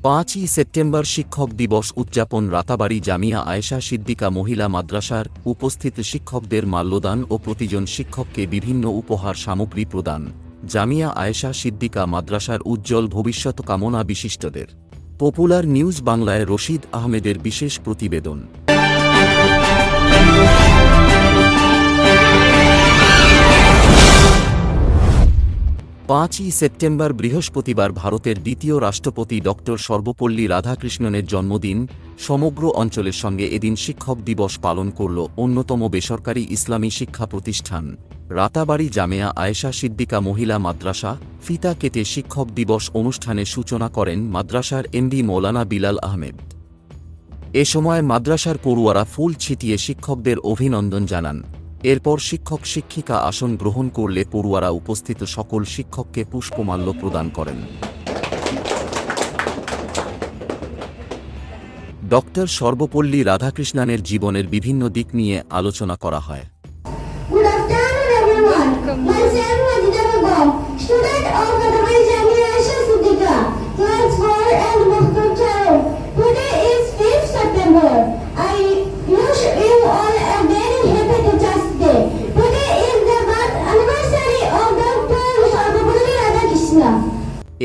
5ই September শিক্ষক দিবস উদযাপন রাতাবাড়ী জামিয়া আয়েশা সিদ্দিকা মহিলা মাদ্রাসার উপস্থিত শিক্ষকদের মাল্যদান ও প্রতিজন শিক্ষককে বিভিন্ন উপহার সামগ্রী প্রদান। জামিয়া আয়েশা সিদ্দিকা মাদ্রাসার উজ্জ্বল ভবিষ্যৎ কামনা বিশিষ্টদের। পপুলার নিউজ বাংলায় রশিদ আহমেদের বিশেষ প্রতিবেদন। 5ই সেপ্টেম্বর বৃহস্পতিবার ভারতের দ্বিতীয় রাষ্ট্রপতি ড. সর্বপল্লী রাধাকৃষ্ণনের জন্মদিন। সমগ্র অঞ্চলের সঙ্গে এদিন শিক্ষক দিবস পালন করল অন্যতম বেসরকারি ইসলামী শিক্ষা প্রতিষ্ঠান রাতাবাড়ী জামিয়া আয়েশা সিদ্দিকা মহিলা মাদ্রাসা। ফিতা কেটে শিক্ষক দিবস অনুষ্ঠানের সূচনা করেন মাদ্রাসার এমডি মৌলানা বিলাল আহমেদ। এ সময় মাদ্রাসার পড়ুয়ারা ফুল ছিটিয়ে শিক্ষকদের অভিনন্দন জানান। এরপর শিক্ষক শিক্ষিকা আসন গ্রহণ করলে পড়ুয়ারা উপস্থিত সকল শিক্ষককে পুষ্পমাল্য প্রদান করেন। ড. সর্বপল্লী রাধাকৃষ্ণনের জীবনের বিভিন্ন দিক নিয়ে আলোচনা করা হয়।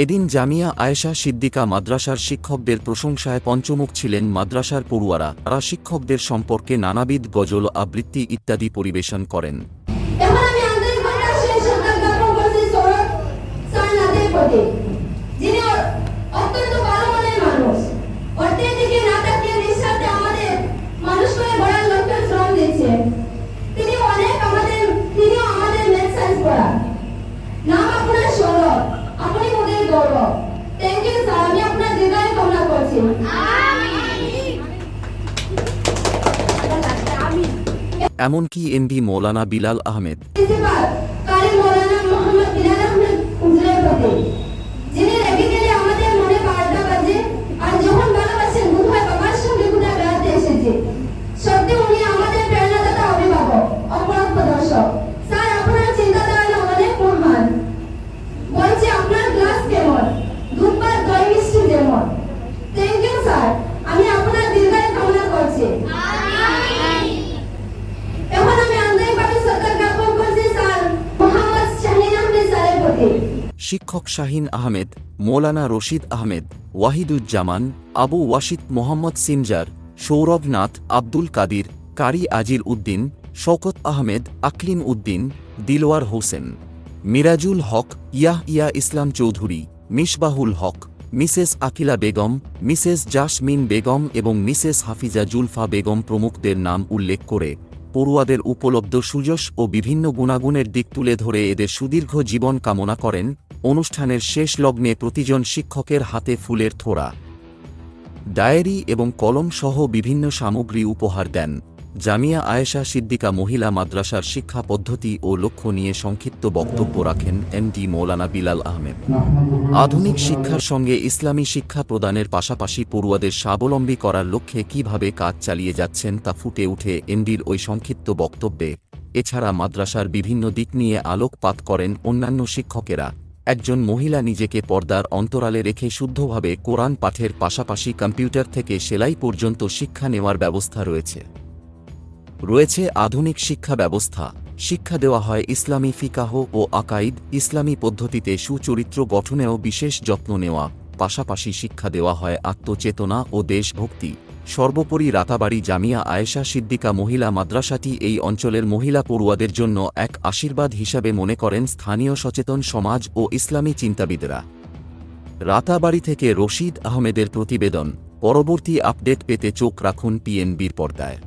এদিন জামিয়া আয়েশা সিদ্দিকা মাদ্রাসার শিক্ষকদের প্রশংসায় পঞ্চমুখ ছিলেন মাদ্রাসার পড়ুয়ারা। তারা শিক্ষকদের সম্পর্কে নানাবিধ গজল আবৃত্তি ইত্যাদি পরিবেশন করেন। এমনকি এমডি মৌলানা বিলাল আহমেদ শিক্ষক শাহিন আহমেদ, মৌলানা রশিদ আহমেদ, ওয়াহিদুজ্জামান, আবু ওয়াশিদ, মোহাম্মদ সিনজার, সৌরভ নাথ, আব্দুল কাদির, কারি আজিল উদ্দিন, শওকত আহমেদ, আকলিম উদ্দিন, দিলওয়ার হোসেন, মিরাজুল হক, ইয়াহইয়া ইসলাম চৌধুরী, মিসবাহুল হক, মিসেস আকিলা বেগম, মিসেস জাসমিন বেগম এবং মিসেস হাফিজা জুলফা বেগম প্রমুখদের নাম উল্লেখ করে পড়ুয়াদের উপলব্ধ সুযশ ও বিভিন্ন গুণাগুণের দিক তুলে ধরে এদের সুদীর্ঘ জীবন কামনা করেন। অনুষ্ঠানের শেষ লগ্নে প্রতিজন শিক্ষকের হাতে ফুলের তোড়া, ডায়েরি এবং কলম সহ বিভিন্ন সামগ্রী উপহার দেন। জামিয়া আয়েশা সিদ্দিকা মহিলা মাদ্রাসার শিক্ষা পদ্ধতি ও লক্ষ্য নিয়ে সংক্ষিপ্ত বক্তব্য রাখেন এমডি মৌলানা বিলাল আহমেদ। আধুনিক শিক্ষার সঙ্গে ইসলামী শিক্ষা প্রদানের পাশাপাশি পড়ুয়াদের স্বাবলম্বী করার লক্ষ্যে কিভাবে কাজ চালিয়ে যাচ্ছেন তা ফুটে ওঠে এমডির ওই সংক্ষিপ্ত বক্তব্যে। এছাড়া মাদ্রাসার বিভিন্ন দিক নিয়ে আলোকপাত করেন অন্যান্য শিক্ষকেরা। একজন মহিলা নিজেকে পর্দার অন্তরালে রেখে শুদ্ধভাবে কোরআন পাঠের পাশাপাশি কম্পিউটার থেকে সেলাই পর্যন্ত শিক্ষা নেওয়ার ব্যবস্থা রয়েছে আধুনিক শিক্ষা ব্যবস্থা। শিক্ষা দেওয়া হয় ইসলামী ফিকাহ ও আকাইদ, ইসলামী পদ্ধতিতে সুচরিত্র গঠনেও বিশেষ যত্ন নেওয়া, পাশাপাশি শিক্ষা দেওয়া হয় আত্মচেতনা ও দেশভক্তি। সর্বোপরি রাতাবাড়ী জামিয়া আয়েশা সিদ্দিকা মহিলা মাদ্রাসাটি এই অঞ্চলের মহিলা পড়ুয়াদের জন্য এক আশীর্বাদ হিসাবে মনে করেন স্থানীয় সচেতন সমাজ ও ইসলামী চিন্তাবিদরা। রাতাবাড়ী থেকে রশিদ আহমেদের প্রতিবেদন। পরবর্তী আপডেট পেতে চোখ রাখুন পিএনবির পর্দায়।